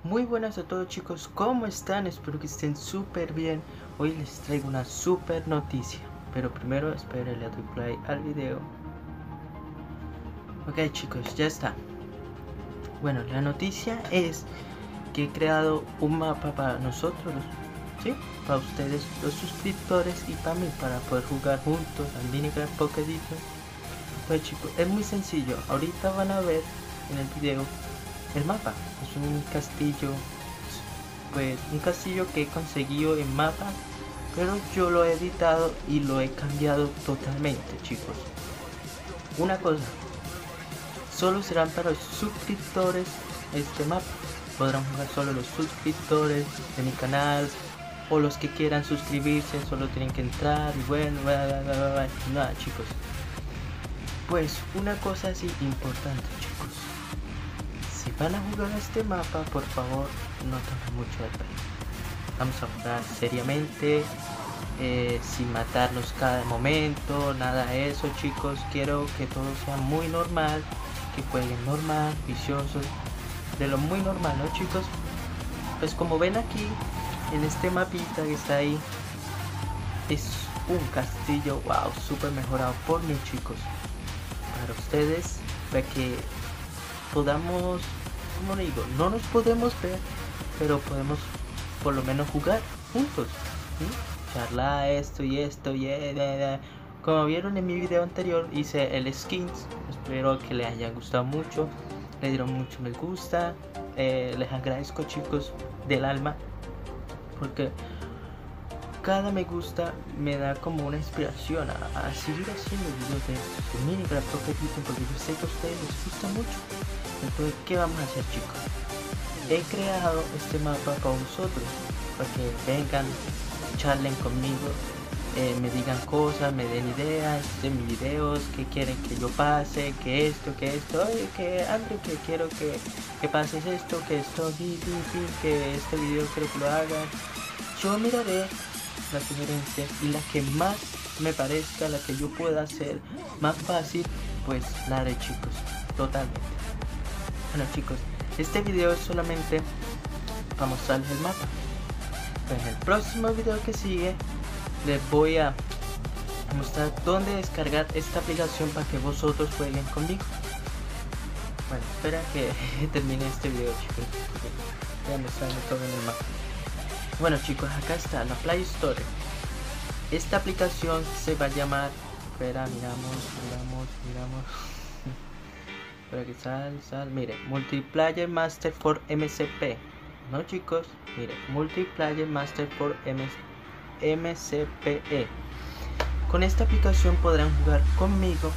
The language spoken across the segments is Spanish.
Muy buenas a todos chicos, ¿cómo están? Espero que estén súper bien. Hoy les traigo una súper noticia, pero primero esperen, le doy play al video. Ok chicos, ya está. Bueno, la noticia es que he creado un mapa para nosotros, ¿sí? Para ustedes los suscriptores y para mí, para poder jugar juntos al Minecraft Pocket Edition. Pues chicos, es muy sencillo, ahorita van a ver en el video el mapa. Es un castillo, pues un castillo que he conseguido en mapa, pero yo lo he editado y lo he cambiado totalmente chicos. Una cosa, solo serán para los suscriptores este mapa. Podrán jugar solo los suscriptores de mi canal, o los que quieran suscribirse solo tienen que entrar y bueno, nada chicos. Pues una cosa así importante chicos, si van a jugar a este mapa, por favor no tomen mucho detalle. Vamos a jugar seriamente, sin matarlos cada momento, nada de eso chicos. Quiero que todo sea muy normal, que jueguen normal, viciosos, de lo muy normal, ¿no chicos? Pues como ven aquí, en este mapita que está ahí, es un castillo, wow, súper mejorado por mí chicos. Para ustedes, para que podamos, como digo, no nos podemos ver, pero podemos por lo menos jugar juntos, ¿sí? Charlar esto y esto, como vieron en mi video anterior hice el skins, espero que les haya gustado mucho, le dieron mucho me gusta, les agradezco chicos del alma, porque cada me gusta me da como una inspiración a seguir haciendo videos de Minecraft Pocket Edition, porque yo sé que a ustedes les gusta mucho. Entonces, ¿qué vamos a hacer chicos? He creado este mapa para vosotros, para que vengan, charlen conmigo, me digan cosas, me den ideas de mis videos, que quieren que yo pase, que esto, oye, que Andrew, que quiero que pases esto, que esto, que este video quiero que lo hagan. Yo miraré las sugerencias y la que más me parezca, la que yo pueda hacer más fácil, pues la haré chicos, totalmente. Bueno chicos, este video es solamente para mostrarles el mapa. En el próximo video que sigue les voy a mostrar dónde descargar esta aplicación para que vosotros jueguen conmigo. Bueno, espera que termine este video chicos, voy a mostrarles todo en el mapa. Bueno chicos, acá está la Play Store. Esta aplicación se va a llamar, espera, miramos espera que sal, mire, Multiplayer Master for MCP. No chicos, mire, Multiplayer Master for MCPE. Con esta aplicación podrán jugar conmigo.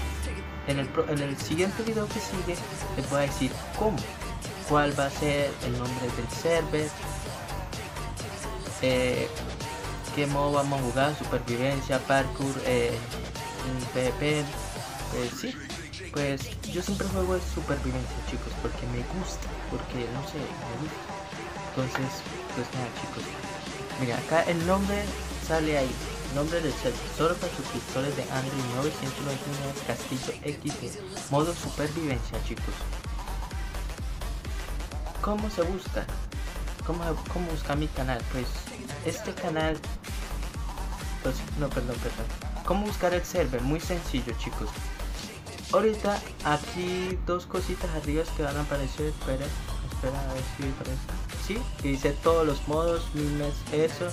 En el siguiente video que sigue les voy a decir cómo, cuál va a ser el nombre del server, qué modo vamos a jugar, supervivencia, parkour, PvP. Sí, pues yo siempre juego de supervivencia chicos, porque me gusta, porque no sé, me gusta. Entonces, pues nada chicos, mira, acá el nombre sale ahí, nombre del server, solo para suscriptores de Android 999 Castillo XD, modo supervivencia chicos. ¿Cómo se busca? ¿Cómo buscar mi canal? Pues este canal, pues no, perdón. ¿Cómo buscar el server? Muy sencillo chicos. Ahorita aquí dos cositas arriba que van a aparecer. Espera a ver si aparece. Sí, que dice todos los modos, mimes, eso.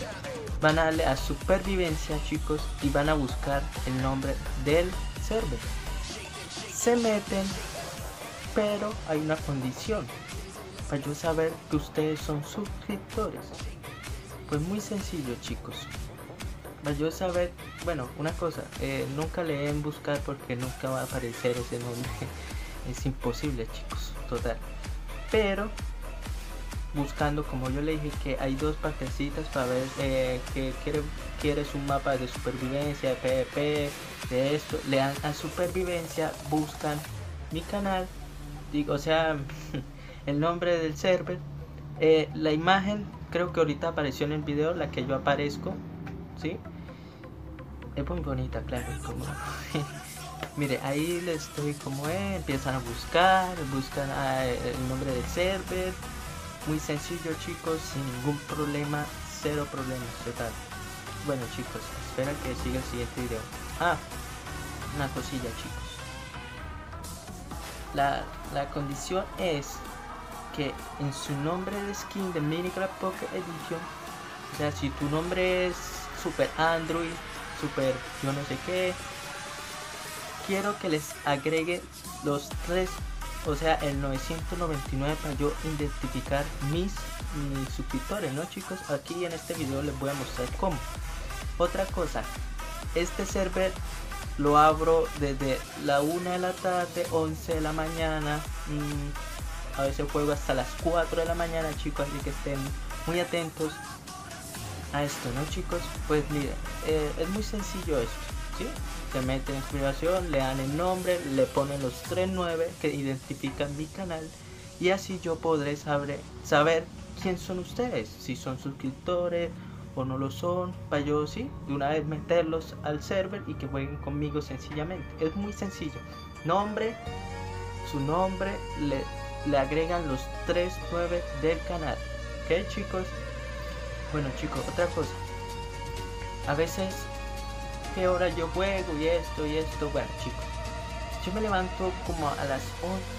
Van a darle a supervivencia chicos y van a buscar el nombre del server. Se meten, pero hay una condición para yo saber que ustedes son suscriptores. Pues muy sencillo chicos, para yo saber, bueno, una cosa, nunca le den buscar porque nunca va a aparecer ese nombre. Es imposible chicos, total. Pero buscando, como yo le dije, que hay dos partecitas para ver que quieres un mapa de supervivencia, de PvP, de esto, le dan a supervivencia, buscan mi canal, digo, o sea el nombre del server, la imagen creo que ahorita apareció en el video, la que yo aparezco, ¿sí? Es muy bonita, claro, como mire, ahí les doy como empiezan a buscan el nombre del server, Muy sencillo, chicos, sin ningún problema, cero problemas, total. Bueno, chicos, espera que siga el siguiente video. Una cosilla, chicos. La condición es que en su nombre de skin de Minecraft Pocket Edition, o sea, si tu nombre es Super Android, Super yo no sé qué, quiero que les agregue los 3, o sea, el 999 para yo identificar mis suscriptores, ¿no, chicos? Aquí en este video les voy a mostrar cómo. Otra cosa, este server lo abro desde la 1 de la tarde, 11 de la mañana, a veces juego hasta las 4 de la mañana, chicos, así que estén muy atentos a esto, ¿no, chicos? Pues miren, es muy sencillo esto, ¿sí? Se meten en configuración, le dan el nombre, le ponen los 39 que identifican mi canal, y así yo podré saber quién son ustedes, si son suscriptores o no lo son, para yo sí, de una vez meterlos al server y que jueguen conmigo sencillamente. Es muy sencillo. Nombre, su nombre, le agregan los 39 del canal. ¿Ok, chicos? Bueno, chicos, otra cosa. A veces, ¿qué hora yo juego y esto y esto? Bueno, chicos, yo me levanto como a las 11.